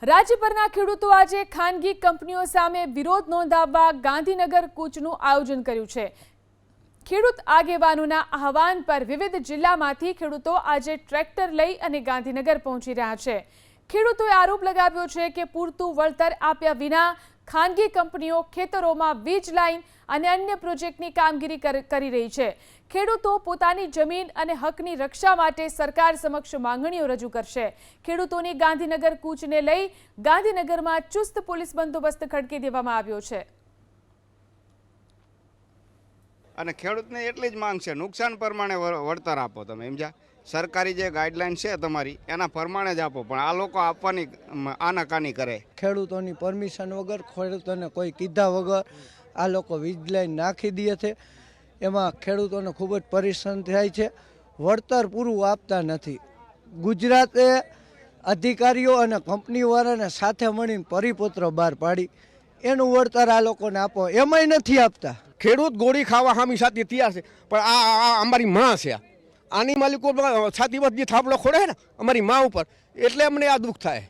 રાજ્યભરના ખેડૂતો આજે ખાનગી કંપનીઓ સામે વિરોધ નોંધાવવા ગાંધીનગર કૂચનું આયોજન કર્યું છે। ખેડૂત આગેવાનોના આહવાન પર વિવિધ જિલ્લામાંથી ખેડૂતો આજે ટ્રેક્ટર લઈ અને ગાંધીનગર પહોંચી રહ્યા છે। ખેડૂતોએ આરોપ લગાવ્યો છે કે પૂરતું વળતર આપ્યા વિના ખાનગી કંપનીઓ ખેતરોમાં વીજ લાઇન અને અન્ય પ્રોજેક્ટની કામગીરી કરી રહી છે। ખેડૂતો પોતાની જમીન અને હકની રક્ષા માટે સરકાર સમક્ષ માંગણીઓ રજૂ કરશે। ખેડૂતોની ગાંધીનગર કૂચને લઈ ગાંધીનગરમાં ચુસ્ત પોલીસ બંદોબસ્ત ખડકી દેવામાં આવ્યો છે। અને ખેડૂતને એટલી જ માંગ છે, નુકસાન પ્રમાણે વળતર આપો। તમે સમજ્યા? સરકારી જે ગાઈડલાઈન છે તમારી એના પ્રમાણે જ આપો, પણ આ લોકો આપવાની આનાકાની કરે। ખેડૂતોની પરમિશન વગર, ખેડૂતોને કોઈ કીધા વગર આ લોકો વીજ લાઈન નાખી દે છે। એમાં ખેડૂતોને ખૂબ જ પરેશાન થાય છે, વળતર પૂરું આપતા નથી। ગુજરાતે અધિકારીઓ અને કંપનીવાળાને સાથે મળીને પરિપત્ર બહાર પાડી એનું વળતર આ લોકોને આપો, એમાંય નથી આપતા। ખેડૂત ગોળી ખાવા હામી સાથે તૈયાર છે, પણ આ અમારી માં છે। આની માલિકો છાતી બધી થાપલો ખોડે ને અમારી માં ઉપર, એટલે અમને આ દુઃખ થાય।